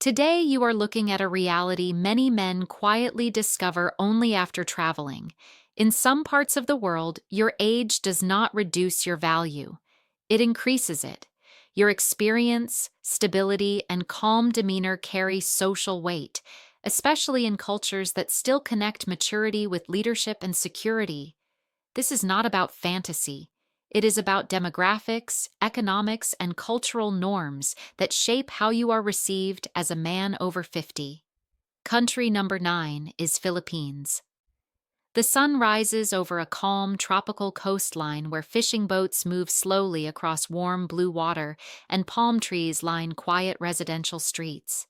Today, you are looking at a reality many men quietly discover only after traveling. In some parts of the world, your age does not reduce your value, it increases it. Your experience, stability, and calm demeanor carry social weight, especially in cultures that still connect maturity with leadership and security. This is not about fantasy. It is about demographics, economics, and cultural norms that shape how you are received as a man over 50. Country number 9 is Philippines. The sun rises over a calm, tropical coastline where fishing boats move slowly across warm blue water and palm trees line quiet residential streets.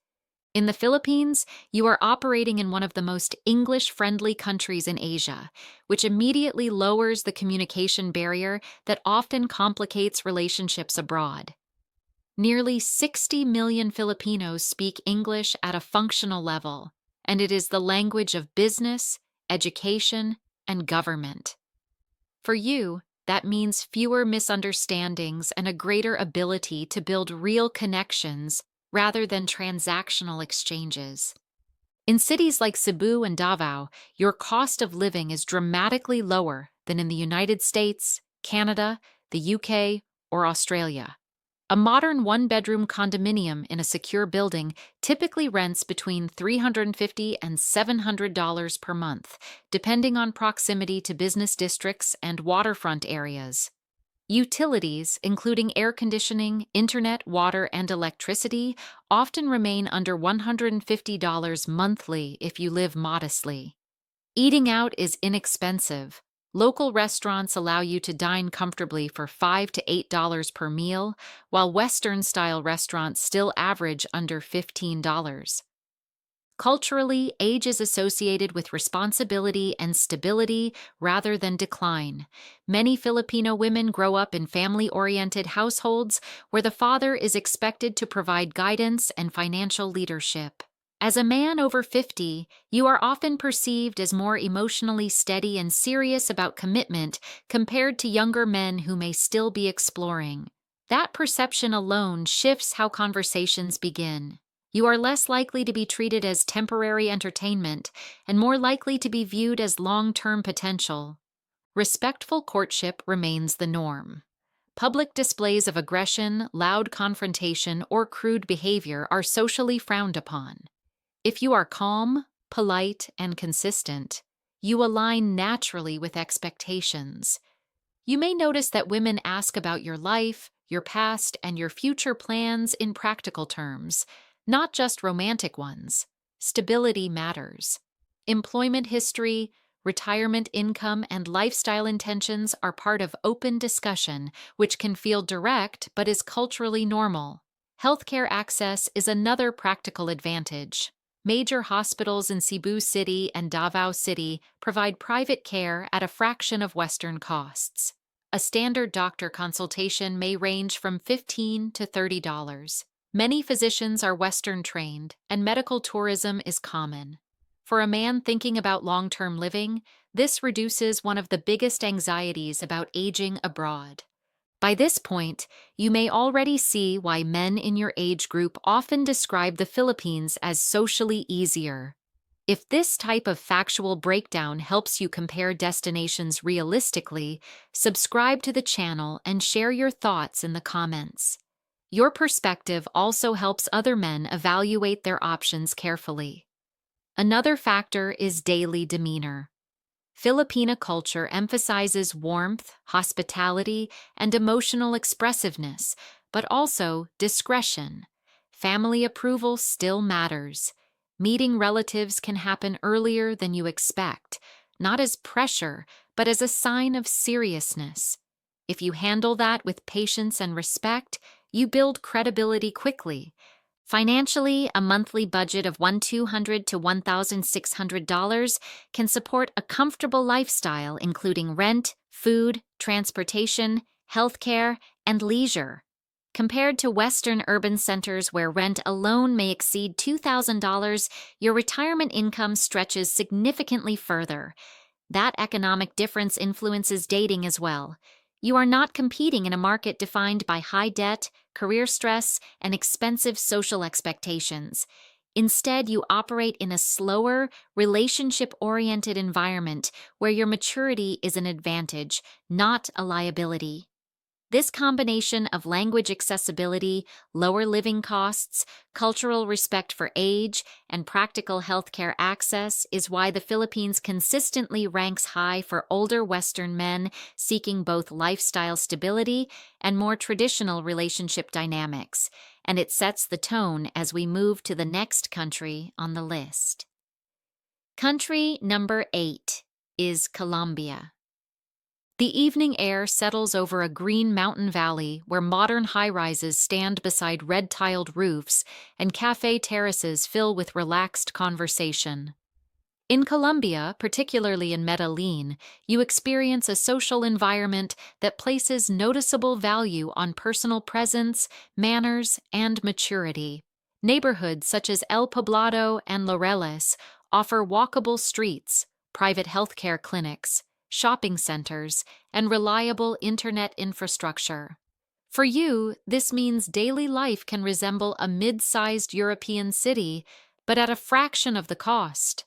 In the Philippines, you are operating in one of the most English-friendly countries in Asia, which immediately lowers the communication barrier that often complicates relationships abroad. Nearly 60 million Filipinos speak English at a functional level, and it is the language of business, education, and government. For you, that means fewer misunderstandings and a greater ability to build real connections rather than transactional exchanges. In cities like Cebu and Davao, your cost of living is dramatically lower than in the United States, Canada, the UK, or Australia. A modern one-bedroom condominium in a secure building typically rents between $350 and $700 per month, depending on proximity to business districts and waterfront areas. Utilities, including air conditioning, internet, water, and electricity, often remain under $150 monthly if you live modestly. Eating out is inexpensive. Local restaurants allow you to dine comfortably for $5 to $8 per meal, while Western-style restaurants still average under $15. Culturally, age is associated with responsibility and stability rather than decline. Many Filipino women grow up in family-oriented households where the father is expected to provide guidance and financial leadership. As a man over 50, you are often perceived as more emotionally steady and serious about commitment compared to younger men who may still be exploring. That perception alone shifts how conversations begin. You are less likely to be treated as temporary entertainment and more likely to be viewed as long-term potential. Respectful courtship remains the norm. Public displays of aggression, loud confrontation, or crude behavior are socially frowned upon. If you are calm, polite, and consistent, you align naturally with expectations. You may notice that women ask about your life, your past, and your future plans in practical terms, not just romantic ones. Stability matters. Employment history, retirement income, and lifestyle intentions are part of open discussion, which can feel direct but is culturally normal. Healthcare access is another practical advantage. Major hospitals in Cebu City and Davao City provide private care at a fraction of Western costs. A standard doctor consultation may range from $15 to $30. Many physicians are Western trained, and medical tourism is common. For a man thinking about long-term living, this reduces one of the biggest anxieties about aging abroad. By this point, you may already see why men in your age group often describe the Philippines as socially easier. If this type of factual breakdown helps you compare destinations realistically, subscribe to the channel and share your thoughts in the comments. Your perspective also helps other men evaluate their options carefully. Another factor is daily demeanor. Filipina culture emphasizes warmth, hospitality, and emotional expressiveness, but also discretion. Family approval still matters. Meeting relatives can happen earlier than you expect, not as pressure, but as a sign of seriousness. If you handle that with patience and respect, you build credibility quickly. Financially, a monthly budget of $1,200 to $1,600 can support a comfortable lifestyle, including rent, food, transportation, healthcare, and leisure. Compared to Western urban centers where rent alone may exceed $2,000, your retirement income stretches significantly further. That economic difference influences dating as well. You are not competing in a market defined by high debt, career stress, and expensive social expectations. Instead, you operate in a slower, relationship-oriented environment where your maturity is an advantage, not a liability. This combination of language accessibility, lower living costs, cultural respect for age, and practical healthcare access is why the Philippines consistently ranks high for older Western men seeking both lifestyle stability and more traditional relationship dynamics, and it sets the tone as we move to the next country on the list. Country number 8 is Colombia. The evening air settles over a green mountain valley where modern high-rises stand beside red-tiled roofs and cafe terraces fill with relaxed conversation. In Colombia, particularly in Medellin, you experience a social environment that places noticeable value on personal presence, manners, and maturity. Neighborhoods such as El Poblado and Laureles offer walkable streets, private healthcare clinics, shopping centers, and reliable internet infrastructure. For you, this means daily life can resemble a mid-sized European city, but at a fraction of the cost.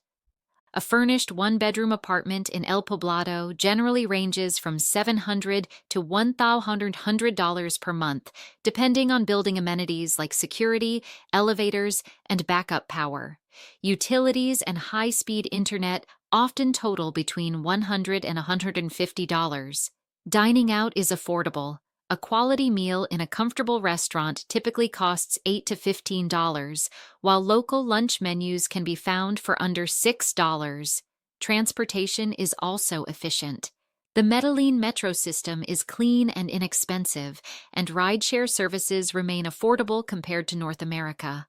A furnished one-bedroom apartment in El Poblado generally ranges from $700 to $1,100 per month, depending on building amenities like security, elevators, and backup power. Utilities and high-speed internet often total between $100 and $150. Dining out is affordable. A quality meal in a comfortable restaurant typically costs $8 to $15, while local lunch menus can be found for under $6. Transportation is also efficient. The Medellin metro system is clean and inexpensive, and rideshare services remain affordable compared to North America.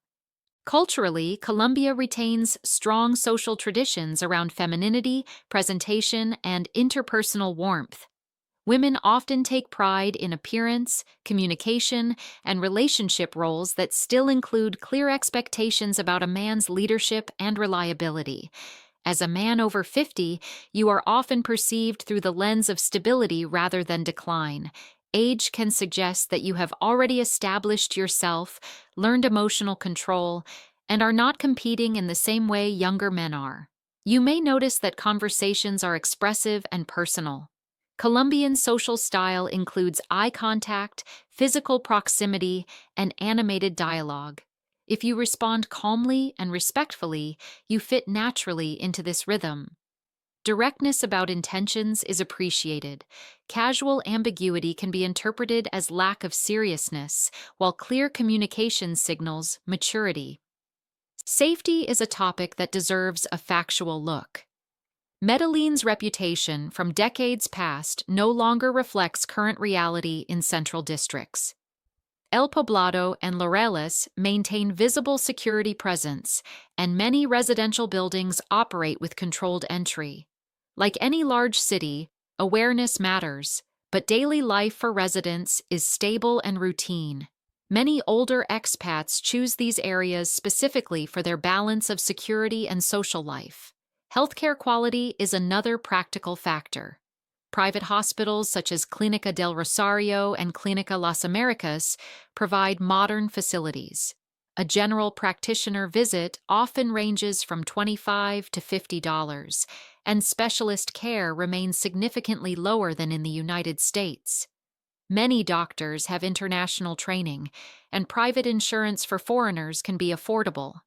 Culturally, Colombia retains strong social traditions around femininity, presentation, and interpersonal warmth. Women often take pride in appearance, communication, and relationship roles that still include clear expectations about a man's leadership and reliability. As a man over 50, you are often perceived through the lens of stability rather than decline. Age can suggest that you have already established yourself, learned emotional control, and are not competing in the same way younger men are. You may notice that conversations are expressive and personal. Colombian social style includes eye contact, physical proximity, and animated dialogue. If you respond calmly and respectfully, you fit naturally into this rhythm. Directness about intentions is appreciated. Casual ambiguity can be interpreted as lack of seriousness, while clear communication signals maturity. Safety is a topic that deserves a factual look. Medellin's reputation from decades past no longer reflects current reality in central districts. El Poblado and Laureles maintain visible security presence, and many residential buildings operate with controlled entry. Like any large city, awareness matters, but daily life for residents is stable and routine. Many older expats choose these areas specifically for their balance of security and social life. Healthcare quality is another practical factor. Private hospitals such as Clínica del Rosario and Clínica Las Américas provide modern facilities. A general practitioner visit often ranges from $25 to $50, and specialist care remains significantly lower than in the United States. Many doctors have international training, and private insurance for foreigners can be affordable.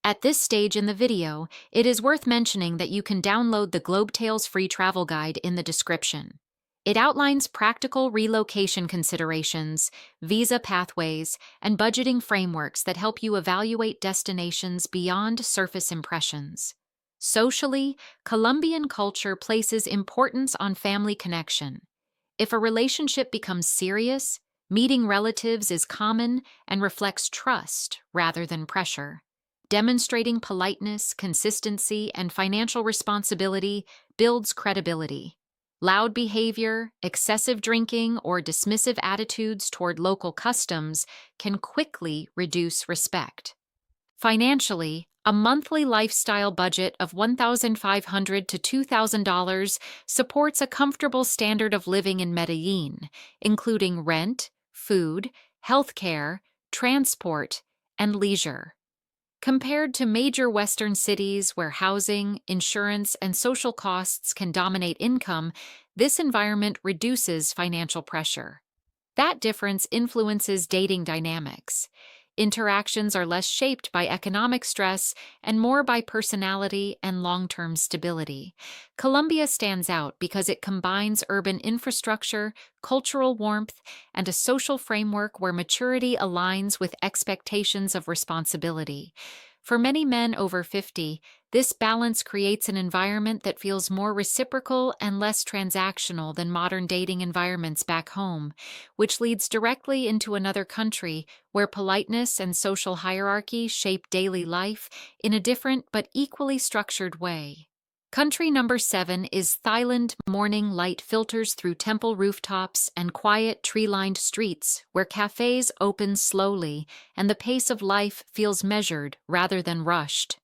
At this stage in the video, it is worth mentioning that you can download the Globetails free travel guide in the description. It outlines practical relocation considerations, visa pathways, and budgeting frameworks that help you evaluate destinations beyond surface impressions. Socially, Colombian culture places importance on family connection. If a relationship becomes serious, meeting relatives is common and reflects trust rather than pressure. Demonstrating politeness, consistency, and financial responsibility builds credibility. Loud behavior, excessive drinking, or dismissive attitudes toward local customs can quickly reduce respect. Financially, a monthly lifestyle budget of $1,500 to $2,000 supports a comfortable standard of living in Medellin, including rent, food, healthcare, transport, and leisure. Compared to major Western cities where housing, insurance, and social costs can dominate income, this environment reduces financial pressure. That difference influences dating dynamics. Interactions are less shaped by economic stress and more by personality and long-term stability. Colombia stands out because it combines urban infrastructure, cultural warmth, and a social framework where maturity aligns with expectations of responsibility. For many men over 50, this balance creates an environment that feels more reciprocal and less transactional than modern dating environments back home, which leads directly into another country where politeness and social hierarchy shape daily life in a different but equally structured way. Country number 7 is Thailand. Morning light filters through temple rooftops and quiet tree-lined streets where cafes open slowly and the pace of life feels measured rather than rushed.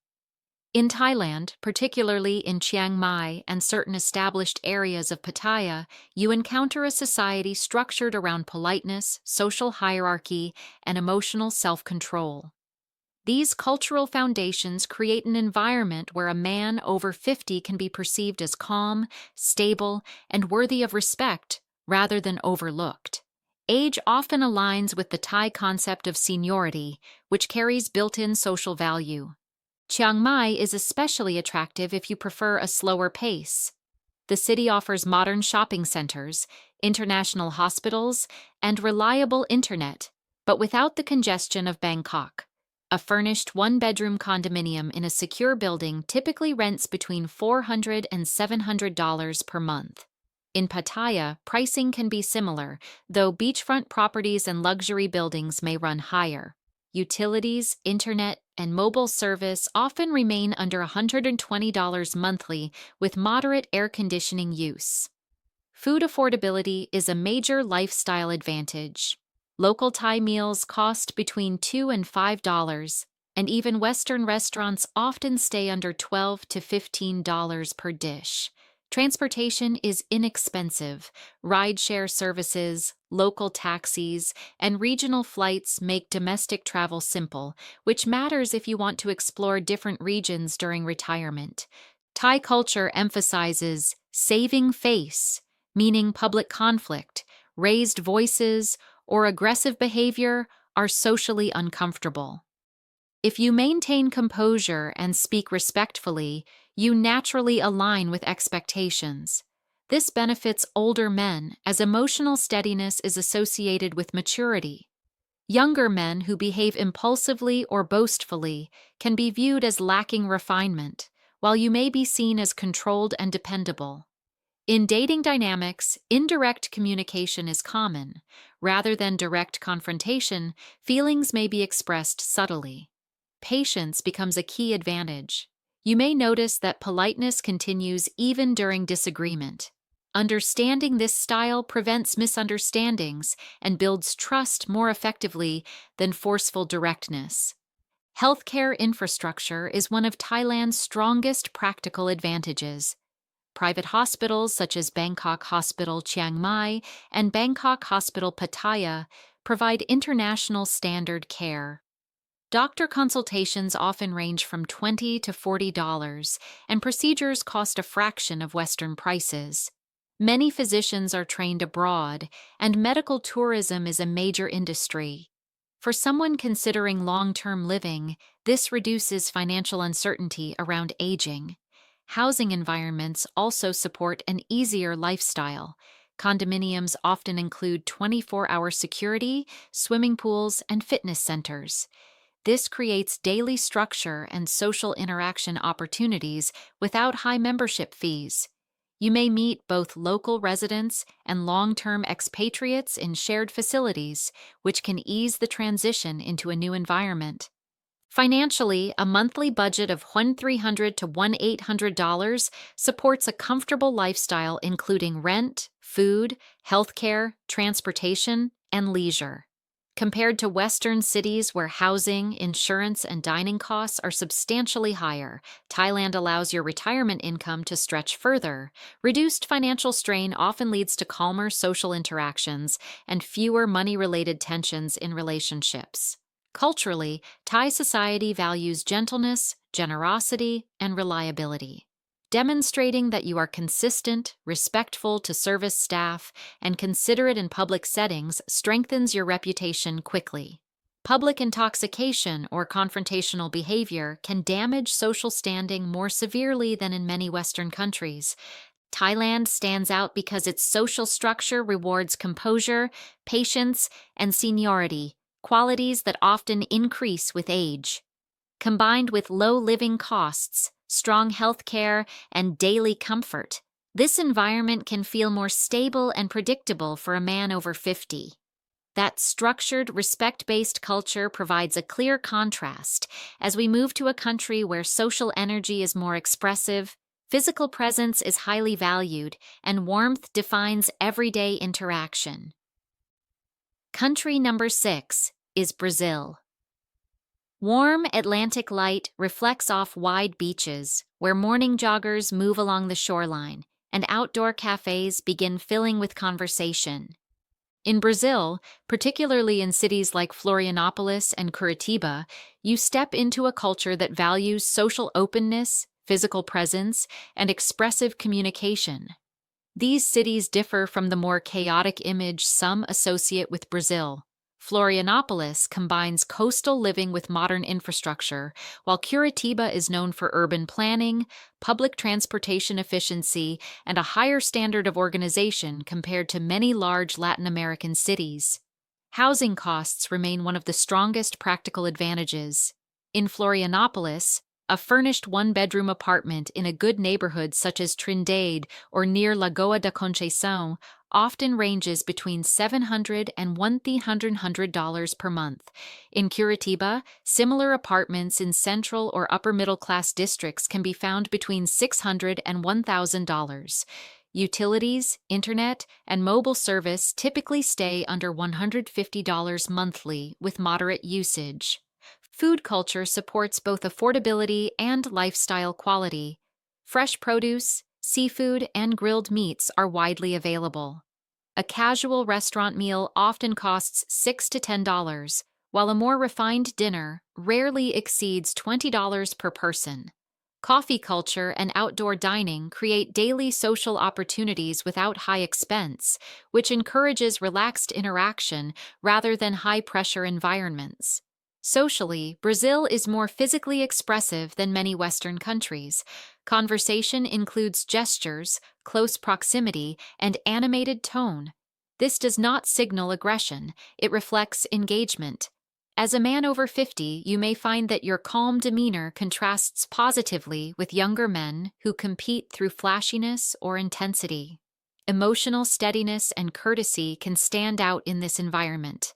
In Thailand, particularly in Chiang Mai and certain established areas of Pattaya, you encounter a society structured around politeness, social hierarchy, and emotional self-control. These cultural foundations create an environment where a man over 50 can be perceived as calm, stable, and worthy of respect rather than overlooked. Age often aligns with the Thai concept of seniority, which carries built-in social value. Chiang Mai is especially attractive if you prefer a slower pace. The city offers modern shopping centers, international hospitals, and reliable internet, but without the congestion of Bangkok. A furnished one-bedroom condominium in a secure building typically rents between $400 and $700 per month. In Pattaya, pricing can be similar, though beachfront properties and luxury buildings may run higher. Utilities, internet, and mobile service often remain under $120 monthly with moderate air conditioning use. Food affordability is a major lifestyle advantage. Local Thai meals cost between $2 and $5, and even Western restaurants often stay under $12 to $15 per dish. Transportation is inexpensive. Rideshare services, local taxis, and regional flights make domestic travel simple, which matters if you want to explore different regions during retirement. Thai culture emphasizes saving face, meaning public conflict, raised voices, or aggressive behavior are socially uncomfortable. If you maintain composure and speak respectfully, you naturally align with expectations. This benefits older men as emotional steadiness is associated with maturity. Younger men who behave impulsively or boastfully can be viewed as lacking refinement, while you may be seen as controlled and dependable. In dating dynamics, indirect communication is common. Rather than direct confrontation, feelings may be expressed subtly. Patience becomes a key advantage. You may notice that politeness continues even during disagreement. Understanding this style prevents misunderstandings and builds trust more effectively than forceful directness. Healthcare infrastructure is one of Thailand's strongest practical advantages. Private hospitals such as Bangkok Hospital Chiang Mai and Bangkok Hospital Pattaya provide international standard care. Doctor consultations often range from $20 to $40, and procedures cost a fraction of Western prices. Many physicians are trained abroad, and medical tourism is a major industry. For someone considering long-term living, this reduces financial uncertainty around aging. Housing environments also support an easier lifestyle. Condominiums often include 24-hour security, swimming pools, and fitness centers. This creates daily structure and social interaction opportunities without high membership fees. You may meet both local residents and long-term expatriates in shared facilities, which can ease the transition into a new environment. Financially, a monthly budget of $1,300 to $1,800 supports a comfortable lifestyle including rent, food, healthcare, transportation, and leisure. Compared to Western cities where housing, insurance, and dining costs are substantially higher, Thailand allows your retirement income to stretch further. Reduced financial strain often leads to calmer social interactions and fewer money related tensions in relationships. Culturally, Thai society values gentleness, generosity, and reliability. Demonstrating that you are consistent, respectful to service staff, and considerate in public settings strengthens your reputation quickly. Public intoxication or confrontational behavior can damage social standing more severely than in many Western countries. Thailand stands out because its social structure rewards composure, patience, and seniority, qualities that often increase with age. Combined with low living costs, strong health care, and daily comfort, this environment can feel more stable and predictable for a man over 50. That structured, respect-based culture provides a clear contrast as we move to a country where social energy is more expressive, physical presence is highly valued, and warmth defines everyday interaction. Country number 6 is Brazil. Warm Atlantic light reflects off wide beaches, where morning joggers move along the shoreline, and outdoor cafes begin filling with conversation. In Brazil, particularly in cities like Florianopolis and Curitiba, you step into a culture that values social openness, physical presence, and expressive communication. These cities differ from the more chaotic image some associate with Brazil. Florianopolis combines coastal living with modern infrastructure, while Curitiba is known for urban planning, public transportation efficiency, and a higher standard of organization compared to many large Latin American cities. Housing costs remain one of the strongest practical advantages. In Florianopolis, a furnished one-bedroom apartment in a good neighborhood such as Trindade or near Lagoa da Conceição often ranges between $700 and $1,300 per month. In Curitiba, similar apartments in central or upper-middle-class districts can be found between $600 and $1,000. Utilities, internet, and mobile service typically stay under $150 monthly with moderate usage. Food culture supports both affordability and lifestyle quality. Fresh produce, seafood, and grilled meats are widely available. A casual restaurant meal often costs $6 to $10, while a more refined dinner rarely exceeds $20 per person. Coffee culture and outdoor dining create daily social opportunities without high expense, which encourages relaxed interaction rather than high-pressure environments. Socially, Brazil is more physically expressive than many Western countries. Conversation includes gestures, close proximity, and animated tone. This does not signal aggression, it reflects engagement. As a man over 50, you may find that your calm demeanor contrasts positively with younger men who compete through flashiness or intensity. Emotional steadiness and courtesy can stand out in this environment.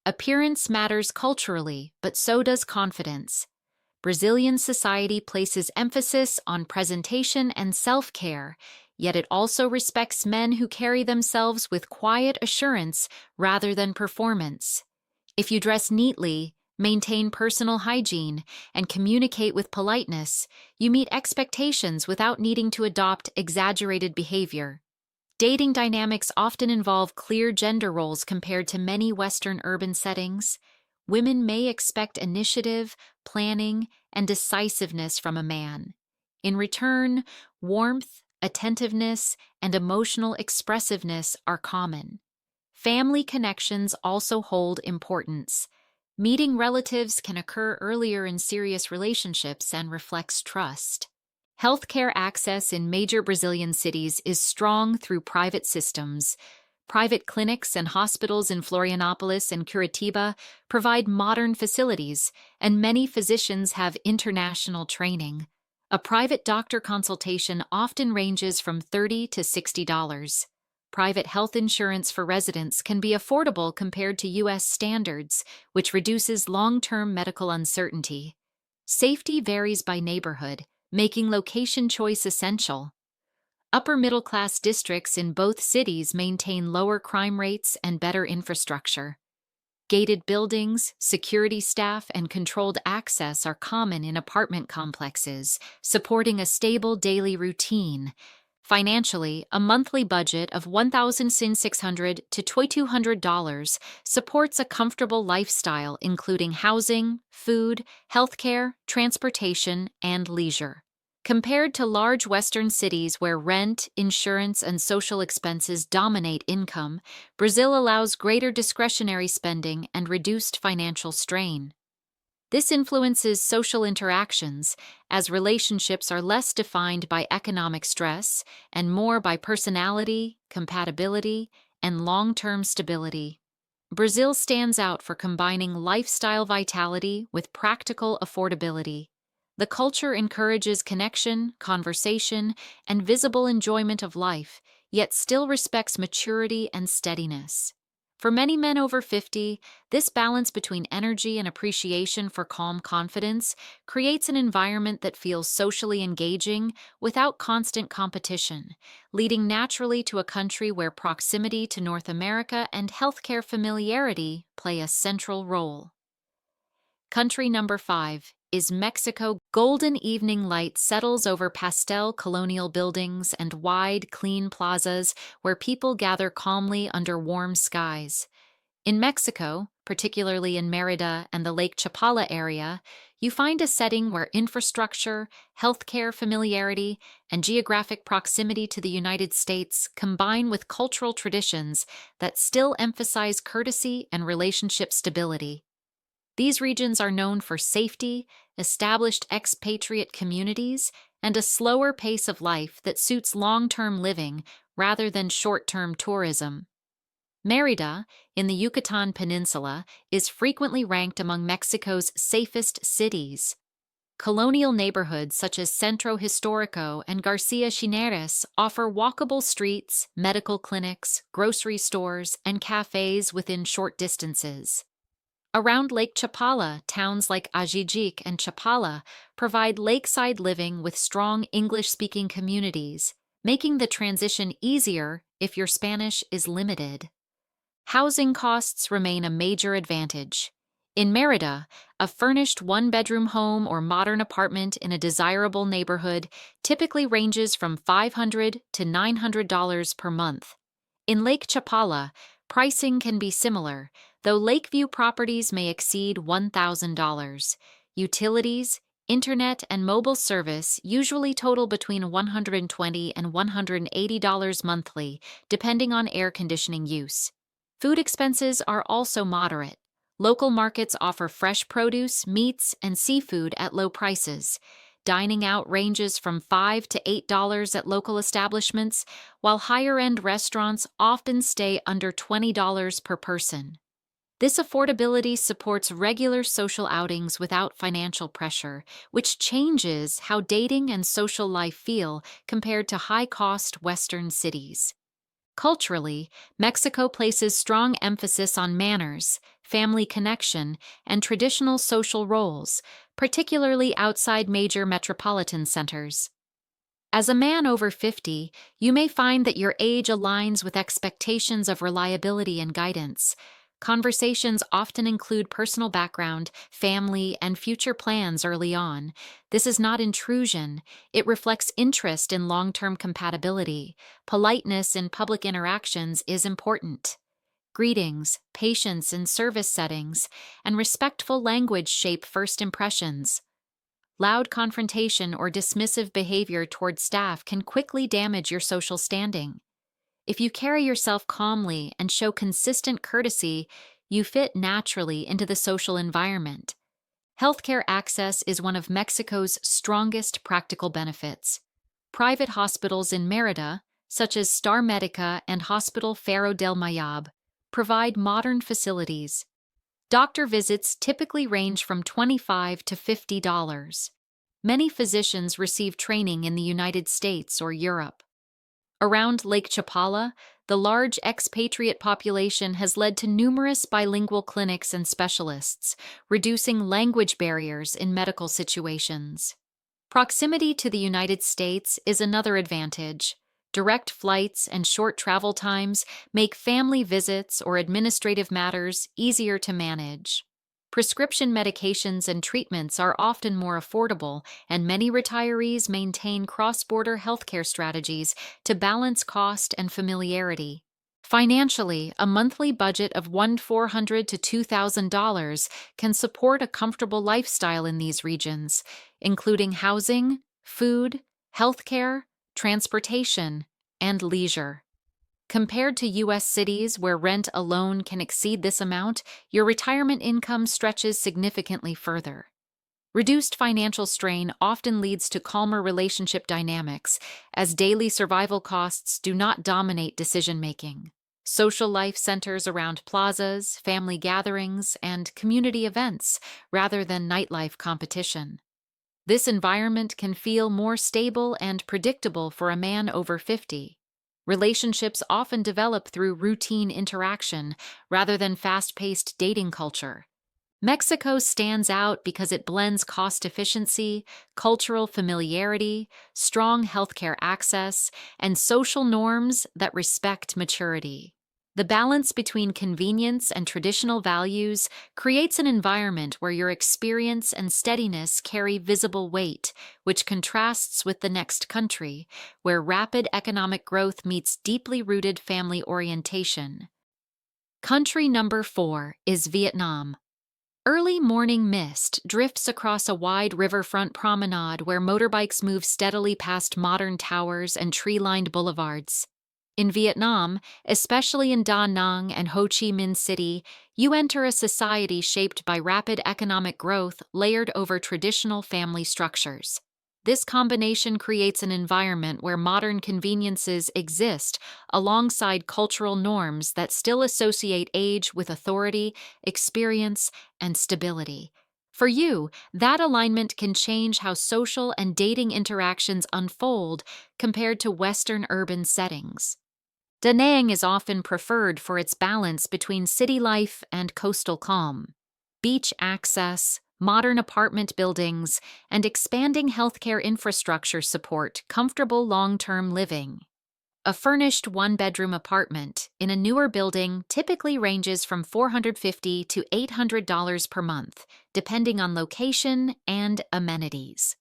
Appearance matters culturally, but so does confidence. Brazilian society places emphasis on presentation and self-care, yet it also respects men who carry themselves with quiet assurance rather than performance. If you dress neatly, maintain personal hygiene, and communicate with politeness, you meet expectations without needing to adopt exaggerated behavior. Dating dynamics often involve clear gender roles compared to many Western urban settings. Women may expect initiative, planning, and decisiveness from a man. In return, warmth, attentiveness, and emotional expressiveness are common. Family connections also hold importance. Meeting relatives can occur earlier in serious relationships and reflects trust. Healthcare access in major Brazilian cities is strong through private systems. Private clinics and hospitals in Florianopolis and Curitiba provide modern facilities, and many physicians have international training. A private doctor consultation often ranges from $30 to $60. Private health insurance for residents can be affordable compared to U.S. standards, which reduces long-term medical uncertainty. Safety varies by neighborhood, making location choice essential. Upper-middle-class districts in both cities maintain lower crime rates and better infrastructure. Gated buildings, security staff, and controlled access are common in apartment complexes, supporting a stable daily routine. Financially, a monthly budget of $1,600 to $2,200 supports a comfortable lifestyle, including housing, food, healthcare, transportation, and leisure. Compared to large Western cities where rent, insurance, and social expenses dominate income, Brazil allows greater discretionary spending and reduced financial strain. This influences social interactions, as relationships are less defined by economic stress and more by personality, compatibility, and long-term stability. Brazil stands out for combining lifestyle vitality with practical affordability. The culture encourages connection, conversation, and visible enjoyment of life, yet still respects maturity and steadiness. For many men over 50, this balance between energy and appreciation for calm confidence creates an environment that feels socially engaging without constant competition, leading naturally to a country where proximity to North America and healthcare familiarity play a central role. Country number 5 is Mexico. Golden evening light settles over pastel colonial buildings and wide, clean plazas where people gather calmly under warm skies. In Mexico, particularly in Mérida and the Lake Chapala area, you find a setting where infrastructure, healthcare familiarity, and geographic proximity to the United States combine with cultural traditions that still emphasize courtesy and relationship stability. These regions are known for safety, established expatriate communities, and a slower pace of life that suits long-term living rather than short-term tourism. Mérida, in the Yucatan Peninsula, is frequently ranked among Mexico's safest cities. Colonial neighborhoods such as Centro Histórico and García Chineres offer walkable streets, medical clinics, grocery stores, and cafes within short distances. Around Lake Chapala, towns like Ajijic and Chapala provide lakeside living with strong English-speaking communities, making the transition easier if your Spanish is limited. Housing costs remain a major advantage. In Mérida, a furnished one-bedroom home or modern apartment in a desirable neighborhood typically ranges from $500 to $900 per month. In Lake Chapala, pricing can be similar, though Lakeview properties may exceed $1,000. Utilities, internet, and mobile service usually total between $120 and $180 monthly, depending on air conditioning use. Food expenses are also moderate. Local markets offer fresh produce, meats, and seafood at low prices. Dining out ranges from $5 to $8 at local establishments, while higher-end restaurants often stay under $20 per person. This affordability supports regular social outings without financial pressure, which changes how dating and social life feel compared to high-cost Western cities. Culturally, Mexico places strong emphasis on manners, family connection, and traditional social roles, particularly outside major metropolitan centers. As a man over 50, you may find that your age aligns with expectations of reliability and guidance. Conversations often include personal background, family, and future plans early on. This is not intrusion. It reflects interest in long-term compatibility. Politeness in public interactions is important. Greetings, patience in service settings, and respectful language shape first impressions. Loud confrontation or dismissive behavior toward staff can quickly damage your social standing. If you carry yourself calmly and show consistent courtesy, you fit naturally into the social environment. Healthcare access is one of Mexico's strongest practical benefits. Private hospitals in Mérida, such as Star Medica and Hospital Ferro del Mayab, provide modern facilities. Doctor visits typically range from $25 to $50. Many physicians receive training in the United States or Europe. Around Lake Chapala, the large expatriate population has led to numerous bilingual clinics and specialists, reducing language barriers in medical situations. Proximity to the United States is another advantage. Direct flights and short travel times make family visits or administrative matters easier to manage. Prescription medications and treatments are often more affordable, and many retirees maintain cross border healthcare strategies to balance cost and familiarity. Financially, a monthly budget of $1,400 to $2,000 can support a comfortable lifestyle in these regions, including housing, food, healthcare, transportation, and leisure. Compared to U.S. cities where rent alone can exceed this amount, your retirement income stretches significantly further. Reduced financial strain often leads to calmer relationship dynamics, as daily survival costs do not dominate decision-making. Social life centers around plazas, family gatherings, and community events rather than nightlife competition. This environment can feel more stable and predictable for a man over 50. Relationships often develop through routine interaction rather than fast-paced dating culture. Mexico stands out because it blends cost efficiency, cultural familiarity, strong healthcare access, and social norms that respect maturity. The balance between convenience and traditional values creates an environment where your experience and steadiness carry visible weight, which contrasts with the next country, where rapid economic growth meets deeply rooted family orientation. Country number 4 is Vietnam. Early morning mist drifts across a wide riverfront promenade where motorbikes move steadily past modern towers and tree-lined boulevards. In Vietnam, especially in Da Nang and Ho Chi Minh City, you enter a society shaped by rapid economic growth layered over traditional family structures. This combination creates an environment where modern conveniences exist alongside cultural norms that still associate age with authority, experience, and stability. For you, that alignment can change how social and dating interactions unfold compared to Western urban settings. Da Nang is often preferred for its balance between city life and coastal calm. Beach access, modern apartment buildings, and expanding healthcare infrastructure support comfortable long-term living. A furnished one-bedroom apartment in a newer building typically ranges from $450 to $800 per month, depending on location and amenities.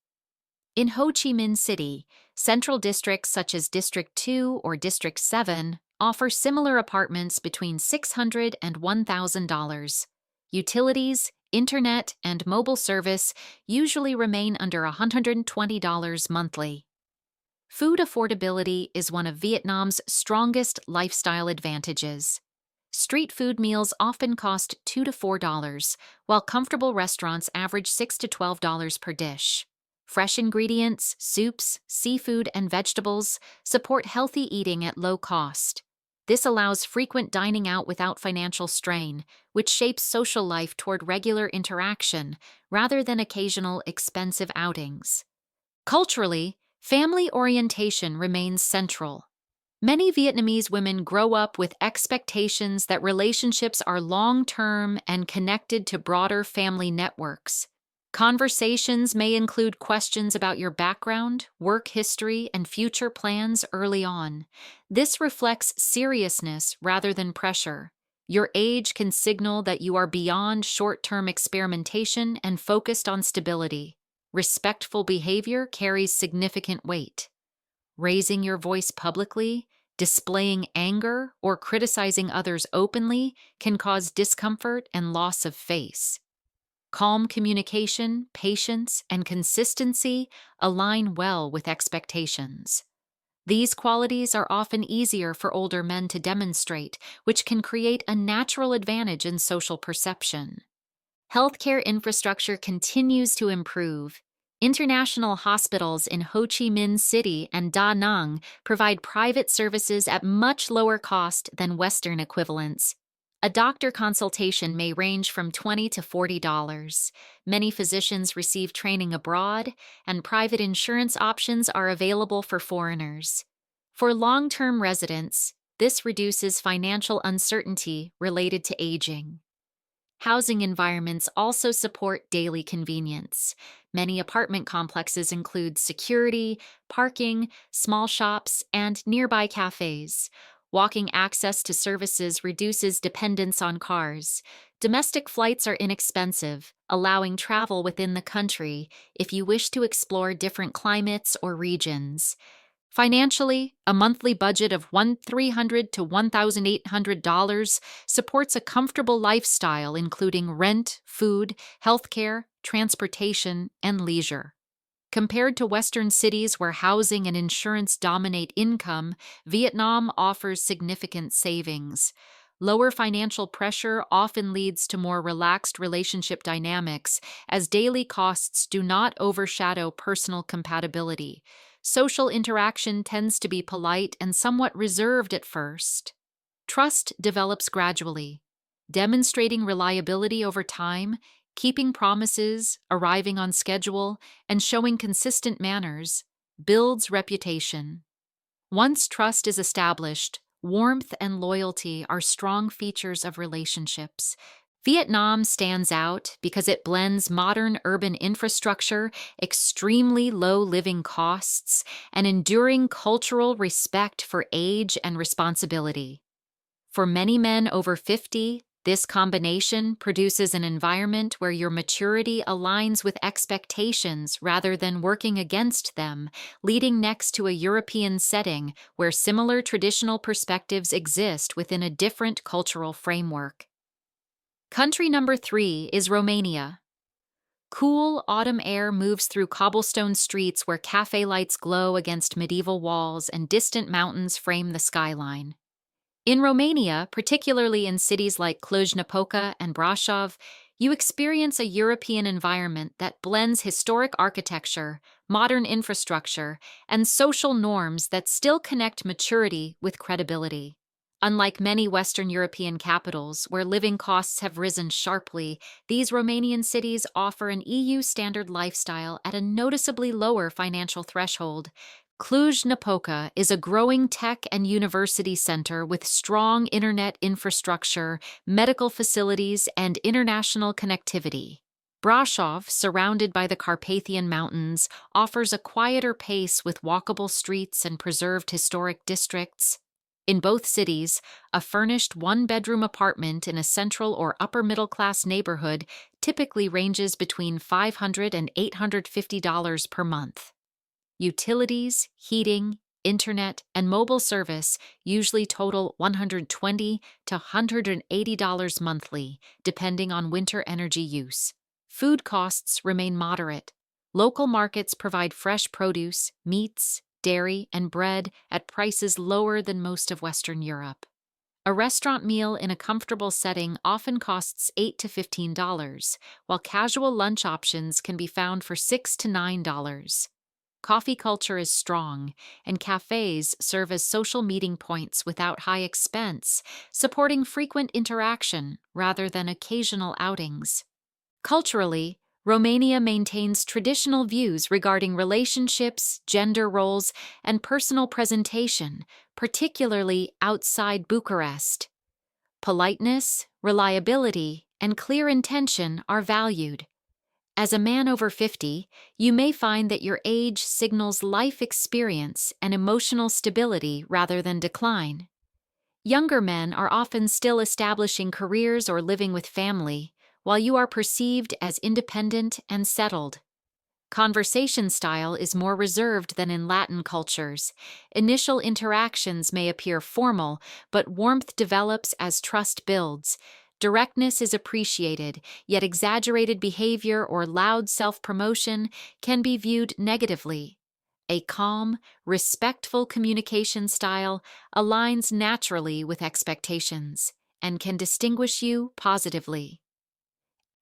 In Ho Chi Minh City, central districts such as District 2 or District 7 offer similar apartments between $600 and $1,000. Utilities, internet, and mobile service usually remain under $120 monthly. Food affordability is one of Vietnam's strongest lifestyle advantages. Street food meals often cost $2 to $4, while comfortable restaurants average $6 to $12 per dish. Fresh ingredients, soups, seafood, and vegetables support healthy eating at low cost. This allows frequent dining out without financial strain, which shapes social life toward regular interaction rather than occasional expensive outings. Culturally, family orientation remains central. Many Vietnamese women grow up with expectations that relationships are long-term and connected to broader family networks. Conversations may include questions about your background, work history, and future plans early on. This reflects seriousness rather than pressure. Your age can signal that you are beyond short-term experimentation and focused on stability. Respectful behavior carries significant weight. Raising your voice publicly, displaying anger, or criticizing others openly can cause discomfort and loss of face. Calm communication, patience, and consistency align well with expectations. These qualities are often easier for older men to demonstrate, which can create a natural advantage in social perception. Healthcare infrastructure continues to improve. International hospitals in Ho Chi Minh City and Da Nang provide private services at much lower cost than Western equivalents. A doctor consultation may range from $20 to $40. Many physicians receive training abroad, and private insurance options are available for foreigners. For long-term residents, this reduces financial uncertainty related to aging. Housing environments also support daily convenience. Many apartment complexes include security, parking, small shops, and nearby cafes. Walking access to services reduces dependence on cars. Domestic flights are inexpensive, allowing travel within the country if you wish to explore different climates or regions. Financially, a monthly budget of $1,300 to $1,800 supports a comfortable lifestyle including rent, food, healthcare, transportation, and leisure. Compared to Western cities where housing and insurance dominate income, Vietnam offers significant savings. Lower financial pressure often leads to more relaxed relationship dynamics, as daily costs do not overshadow personal compatibility. Social interaction tends to be polite and somewhat reserved at first. Trust develops gradually, demonstrating reliability over time, keeping promises, arriving on schedule, and showing consistent manners builds reputation. Once trust is established, warmth and loyalty are strong features of relationships. Vietnam stands out because it blends modern urban infrastructure, extremely low living costs, and enduring cultural respect for age and responsibility. For many men over 50, this combination produces an environment where your maturity aligns with expectations rather than working against them, leading next to a European setting where similar traditional perspectives exist within a different cultural framework. Country number 3 is Romania. Cool autumn air moves through cobblestone streets where cafe lights glow against medieval walls and distant mountains frame the skyline. In Romania, particularly in cities like Cluj-Napoca and Brașov, you experience a European environment that blends historic architecture, modern infrastructure, and social norms that still connect maturity with credibility. Unlike many Western European capitals, where living costs have risen sharply, these Romanian cities offer an EU standard lifestyle at a noticeably lower financial threshold. Cluj-Napoca is a growing tech and university center with strong internet infrastructure, medical facilities, and international connectivity. Brașov, surrounded by the Carpathian Mountains, offers a quieter pace with walkable streets and preserved historic districts. In both cities, a furnished one-bedroom apartment in a central or upper-middle-class neighborhood typically ranges between $500 and $850 per month. Utilities, heating, internet, and mobile service usually total $120 to $180 monthly, depending on winter energy use. Food costs remain moderate. Local markets provide fresh produce, meats, dairy, and bread at prices lower than most of Western Europe. A restaurant meal in a comfortable setting often costs $8 to $15, while casual lunch options can be found for $6 to $9. Coffee culture is strong, and cafes serve as social meeting points without high expense, supporting frequent interaction rather than occasional outings. Culturally, Romania maintains traditional views regarding relationships, gender roles, and personal presentation, particularly outside Bucharest. Politeness, reliability, and clear intention are valued. As a man over 50, you may find that your age signals life experience and emotional stability rather than decline. Younger men are often still establishing careers or living with family, while you are perceived as independent and settled. Conversation style is more reserved than in Latin cultures. Initial interactions may appear formal, but warmth develops as trust builds. Directness is appreciated, yet exaggerated behavior or loud self-promotion can be viewed negatively. A calm, respectful communication style aligns naturally with expectations and can distinguish you positively.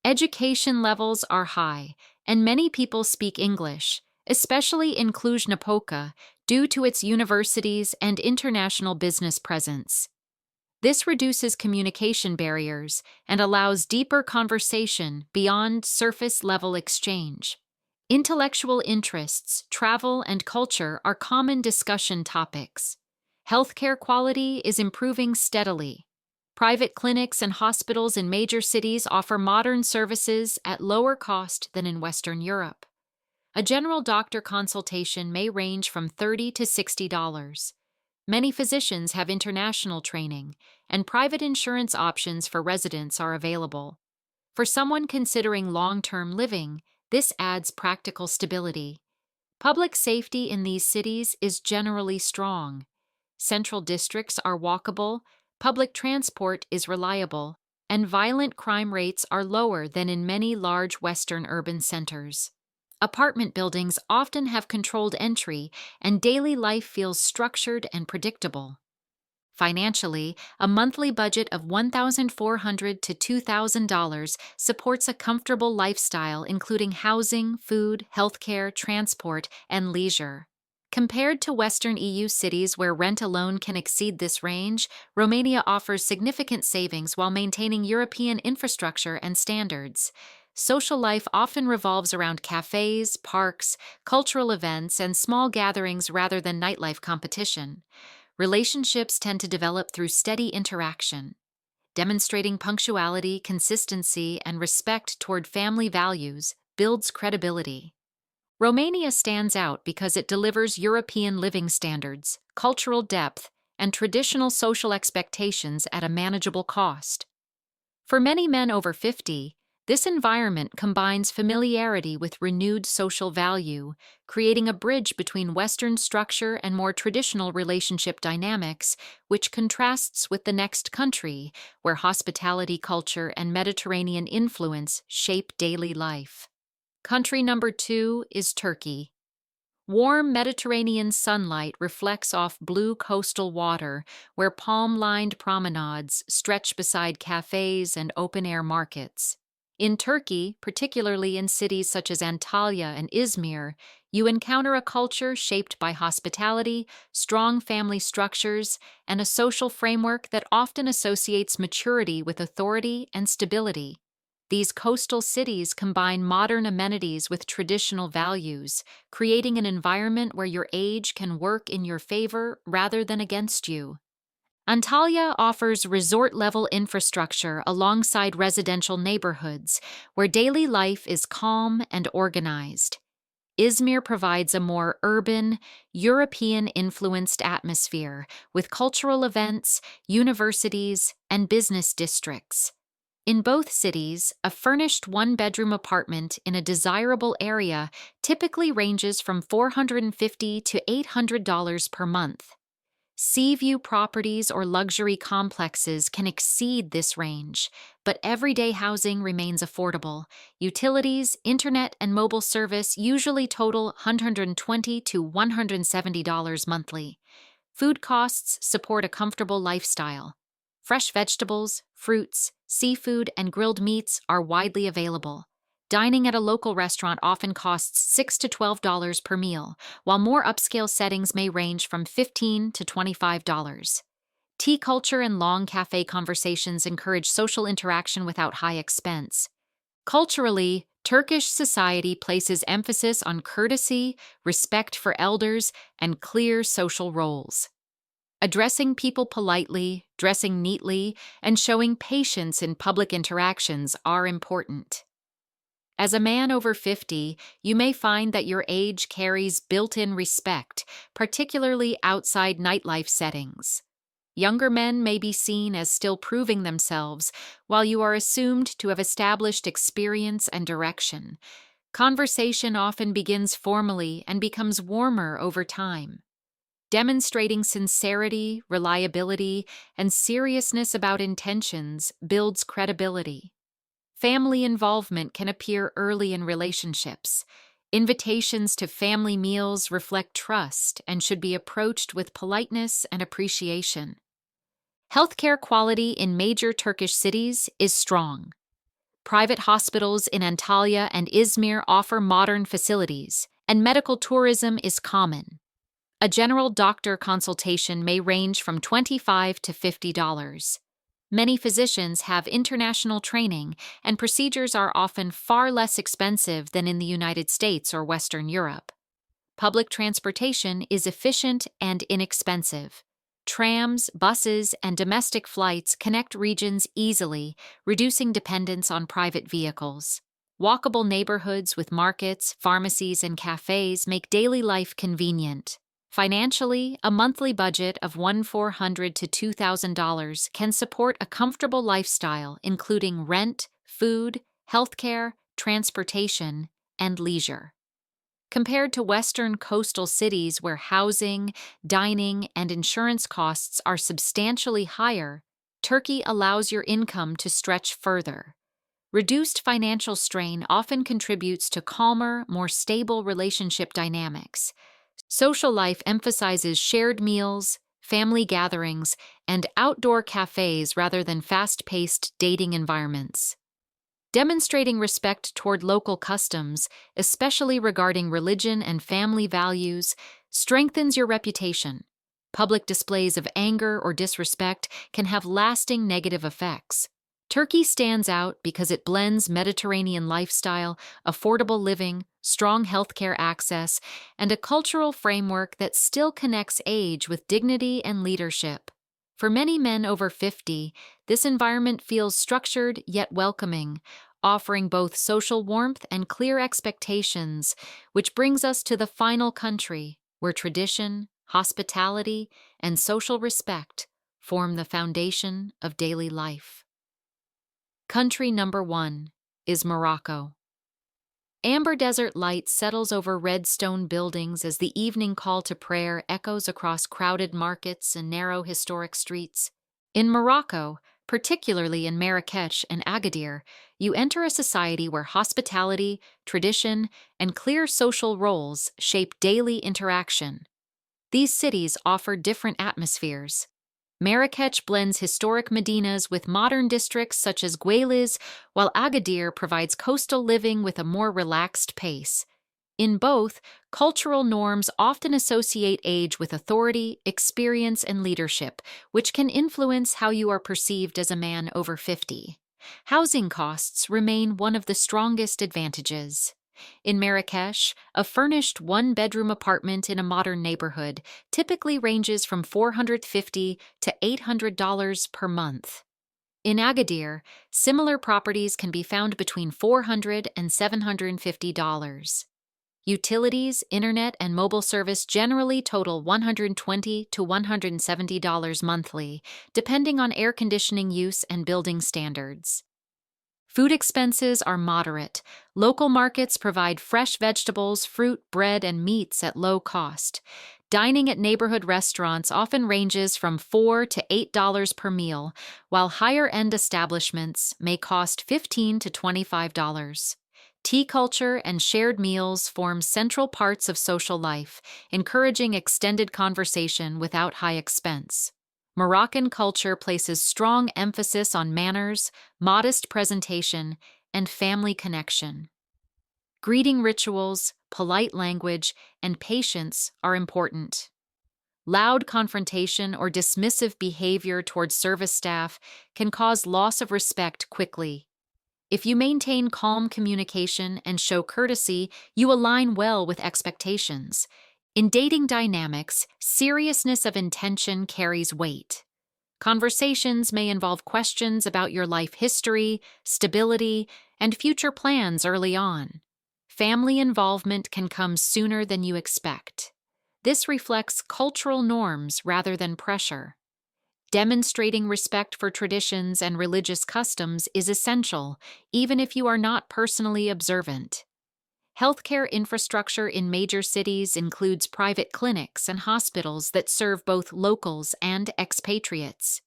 Education levels are high, and many people speak English, especially in Cluj-Napoca, due to its universities and international business presence. This reduces communication barriers and allows deeper conversation beyond surface-level exchange. Intellectual interests, travel, and culture are common discussion topics. Healthcare quality is improving steadily. Private clinics and hospitals in major cities offer modern services at lower cost than in Western Europe. A general doctor consultation may range from $30 to $60. Many physicians have international training, and private insurance options for residents are available. For someone considering long-term living, this adds practical stability. Public safety in these cities is generally strong. Central districts are walkable, public transport is reliable, and violent crime rates are lower than in many large Western urban centers. Apartment buildings often have controlled entry, and daily life feels structured and predictable. Financially, a monthly budget of $1,400 to $2,000 supports a comfortable lifestyle including housing, food, healthcare, transport, and leisure. Compared to Western EU cities where rent alone can exceed this range, Romania offers significant savings while maintaining European infrastructure and standards. Social life often revolves around cafes, parks, cultural events, and small gatherings rather than nightlife competition. Relationships tend to develop through steady interaction. Demonstrating punctuality, consistency, and respect toward family values builds credibility. Romania stands out because it delivers European living standards, cultural depth, and traditional social expectations at a manageable cost. For many men over 50, this environment combines familiarity with renewed social value, creating a bridge between Western structure and more traditional relationship dynamics, which contrasts with the next country, where hospitality culture and Mediterranean influence shape daily life. Country number 2 is Turkey. Warm Mediterranean sunlight reflects off blue coastal water, where palm-lined promenades stretch beside cafes and open-air markets. In Turkey, particularly in cities such as Antalya and Izmir, you encounter a culture shaped by hospitality, strong family structures, and a social framework that often associates maturity with authority and stability. These coastal cities combine modern amenities with traditional values, creating an environment where your age can work in your favor rather than against you. Antalya offers resort-level infrastructure alongside residential neighborhoods, where daily life is calm and organized. Izmir provides a more urban, European-influenced atmosphere, with cultural events, universities, and business districts. In both cities, a furnished one-bedroom apartment in a desirable area typically ranges from $450 to $800 per month. Sea view properties or luxury complexes can exceed this range, but everyday housing remains affordable. Utilities, internet, and mobile service usually total $120 to $170 monthly. Food costs support a comfortable lifestyle. Fresh vegetables, fruits, seafood, and grilled meats are widely available. Dining at a local restaurant often costs $6 to $12 per meal, while more upscale settings may range from $15 to $25. Tea culture and long cafe conversations encourage social interaction without high expense. Culturally, Turkish society places emphasis on courtesy, respect for elders, and clear social roles. Addressing people politely, dressing neatly, and showing patience in public interactions are important. As a man over 50, you may find that your age carries built-in respect, particularly outside nightlife settings. Younger men may be seen as still proving themselves, while you are assumed to have established experience and direction. Conversation often begins formally and becomes warmer over time. Demonstrating sincerity, reliability, and seriousness about intentions builds credibility. Family involvement can appear early in relationships. Invitations to family meals reflect trust and should be approached with politeness and appreciation. Healthcare quality in major Turkish cities is strong. Private hospitals in Antalya and Izmir offer modern facilities, and medical tourism is common. A general doctor consultation may range from $25 to $50. Many physicians have international training, and procedures are often far less expensive than in the United States or Western Europe. Public transportation is efficient and inexpensive. Trams, buses, and domestic flights connect regions easily, reducing dependence on private vehicles. Walkable neighborhoods with markets, pharmacies, and cafes make daily life convenient. Financially, a monthly budget of $1,400 to $2,000 can support a comfortable lifestyle, including rent, food, healthcare, transportation, and leisure. Compared to Western coastal cities where housing, dining, and insurance costs are substantially higher, Turkey allows your income to stretch further. Reduced financial strain often contributes to calmer, more stable relationship dynamics. Social life emphasizes shared meals, family gatherings, and outdoor cafes rather than fast-paced dating environments. Demonstrating respect toward local customs, especially regarding religion and family values, strengthens your reputation. Public displays of anger or disrespect can have lasting negative effects. Turkey stands out because it blends Mediterranean lifestyle, affordable living, strong healthcare access, and a cultural framework that still connects age with dignity and leadership. For many men over 50, this environment feels structured yet welcoming, offering both social warmth and clear expectations, which brings us to the final country, where tradition, hospitality, and social respect form the foundation of daily life. Country number 1 is Morocco. Amber desert light settles over red stone buildings as the evening call to prayer echoes across crowded markets and narrow historic streets. In Morocco, particularly in Marrakech and Agadir, you enter a society where hospitality, tradition, and clear social roles shape daily interaction. These cities offer different atmospheres. Marrakech blends historic medinas with modern districts such as Guelis, while Agadir provides coastal living with a more relaxed pace. In both, cultural norms often associate age with authority, experience, and leadership, which can influence how you are perceived as a man over 50. Housing costs remain one of the strongest advantages. In Marrakech, a furnished one-bedroom apartment in a modern neighborhood typically ranges from $450 to $800 per month. In Agadir, similar properties can be found between $400 and $750. Utilities, internet, and mobile service generally total $120 to $170 monthly, depending on air conditioning use and building standards. Food expenses are moderate. Local markets provide fresh vegetables, fruit, bread, and meats at low cost. Dining at neighborhood restaurants often ranges from $4 to $8 per meal, while higher-end establishments may cost $15 to $25. Tea culture and shared meals form central parts of social life, encouraging extended conversation without high expense. Moroccan culture places strong emphasis on manners, modest presentation, and family connection. Greeting rituals, polite language, and patience are important. Loud confrontation or dismissive behavior towards service staff can cause loss of respect quickly. If you maintain calm communication and show courtesy, you align well with expectations. In dating dynamics, seriousness of intention carries weight. Conversations may involve questions about your life history, stability, and future plans early on. Family involvement can come sooner than you expect. This reflects cultural norms rather than pressure. Demonstrating respect for traditions and religious customs is essential, even if you are not personally observant. Healthcare infrastructure in major cities includes private clinics and hospitals that serve both locals and expatriates.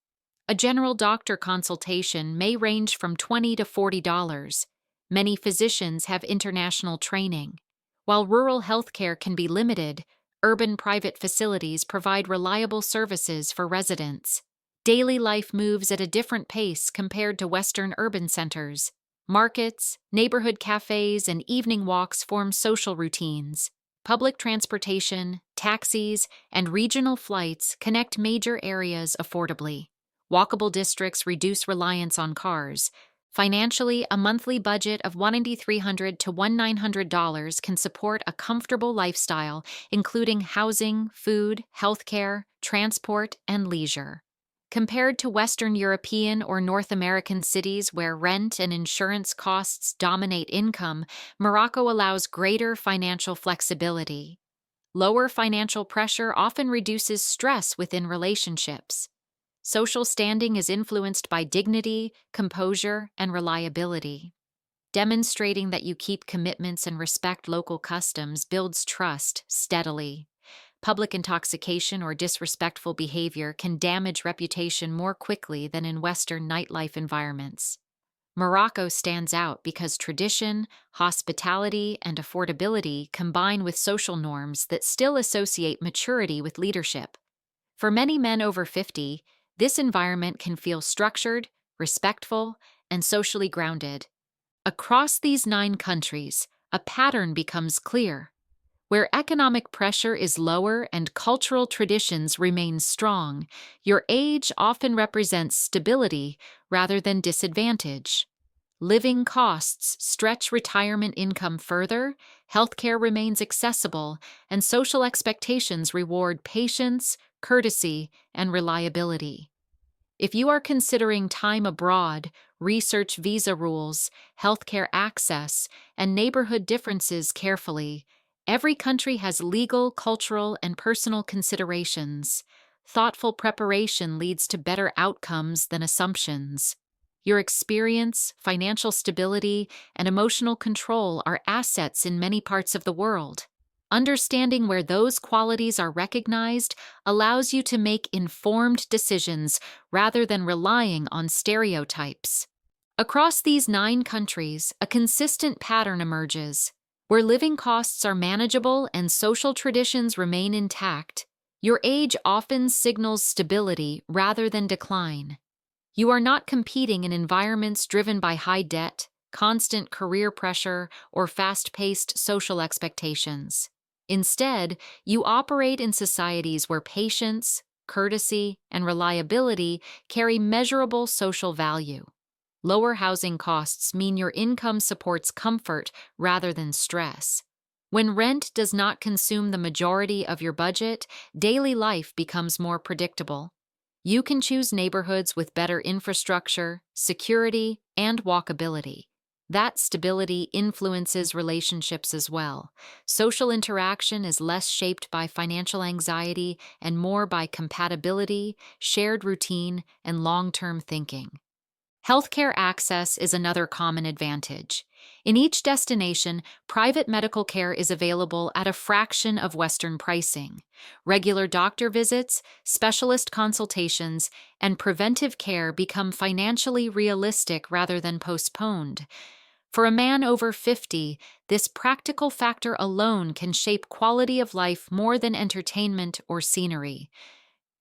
A general doctor consultation may range from $20 to $40. Many physicians have international training. While rural healthcare can be limited, urban private facilities provide reliable services for residents. Daily life moves at a different pace compared to Western urban centers. Markets, neighborhood cafes, and evening walks form social routines. Public transportation, taxis, and regional flights connect major areas affordably. Walkable districts reduce reliance on cars. Financially, a monthly budget of $1,300 to $1,900 can support a comfortable lifestyle, including housing, food, healthcare, transport, and leisure. Compared to Western European or North American cities where rent and insurance costs dominate income, Morocco allows greater financial flexibility. Lower financial pressure often reduces stress within relationships. Social standing is influenced by dignity, composure, and reliability. Demonstrating that you keep commitments and respect local customs builds trust steadily. Public intoxication or disrespectful behavior can damage reputation more quickly than in Western nightlife environments. Morocco stands out because tradition, hospitality, and affordability combine with social norms that still associate maturity with leadership. For many men over 50, this environment can feel structured, respectful, and socially grounded. Across these 9 countries, a pattern becomes clear. Where economic pressure is lower and cultural traditions remain strong, your age often represents stability rather than disadvantage. Living costs stretch retirement income further, healthcare remains accessible, and social expectations reward patience, courtesy, and reliability. If you are considering time abroad, research visa rules, healthcare access, and neighborhood differences carefully. Every country has legal, cultural, and personal considerations. Thoughtful preparation leads to better outcomes than assumptions. Your experience, financial stability, and emotional control are assets in many parts of the world. Understanding where those qualities are recognized allows you to make informed decisions rather than relying on stereotypes. Across these 9 countries, a consistent pattern emerges. Where living costs are manageable and social traditions remain intact, your age often signals stability rather than decline. You are not competing in environments driven by high debt, constant career pressure, or fast-paced social expectations. Instead, you operate in societies where patience, courtesy, and reliability carry measurable social value. Lower housing costs mean your income supports comfort rather than stress. When rent does not consume the majority of your budget, daily life becomes more predictable. You can choose neighborhoods with better infrastructure, security, and walkability. That stability influences relationships as well. Social interaction is less shaped by financial anxiety and more by compatibility, shared routine, and long-term thinking. Healthcare access is another common advantage. In each destination, private medical care is available at a fraction of Western pricing. Regular doctor visits, specialist consultations, and preventive care become financially realistic rather than postponed. For a man over 50, this practical factor alone can shape quality of life more than entertainment or scenery.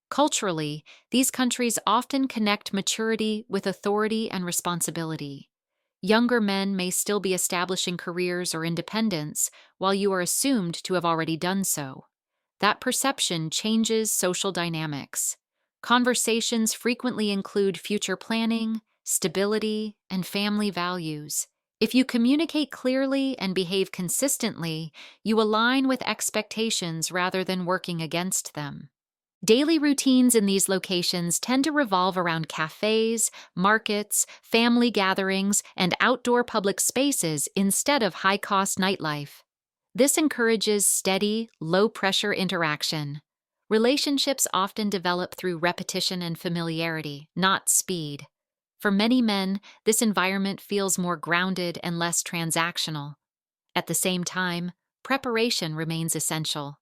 Culturally, these countries often connect maturity with authority and responsibility. Younger men may still be establishing careers or independence, while you are assumed to have already done so. That perception changes social dynamics. Conversations frequently include future planning, stability, and family values. If you communicate clearly and behave consistently, you align with expectations rather than working against them. Daily routines in these locations tend to revolve around cafes, markets, family gatherings, and outdoor public spaces instead of high-cost nightlife. This encourages steady, low-pressure interaction. Relationships often develop through repetition and familiarity, not speed. For many men, this environment feels more grounded and less transactional. At the same time, preparation remains essential.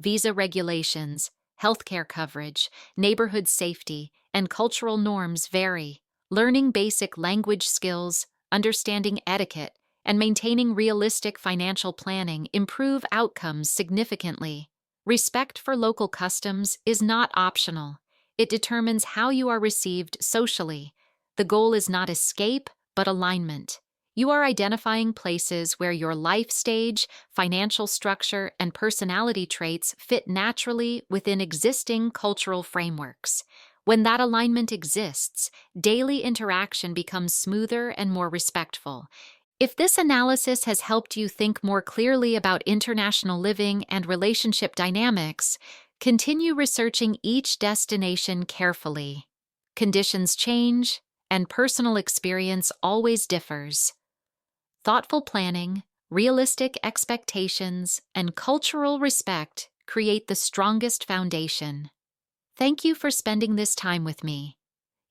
Visa regulations, healthcare coverage, neighborhood safety, and cultural norms vary. Learning basic language skills, understanding etiquette, and maintaining realistic financial planning improve outcomes significantly. Respect for local customs is not optional. It determines how you are received socially. The goal is not escape, but alignment. You are identifying places where your life stage, financial structure, and personality traits fit naturally within existing cultural frameworks. When that alignment exists, daily interaction becomes smoother and more respectful. If this analysis has helped you think more clearly about international living and relationship dynamics, Continue researching each destination carefully. Conditions change, and personal experience always differs. Thoughtful planning, realistic expectations, and cultural respect create the strongest foundation. Thank you for spending this time with me.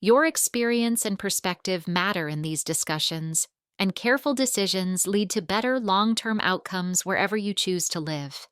Your experience and perspective matter in these discussions, and careful decisions lead to better long-term outcomes wherever you choose to live.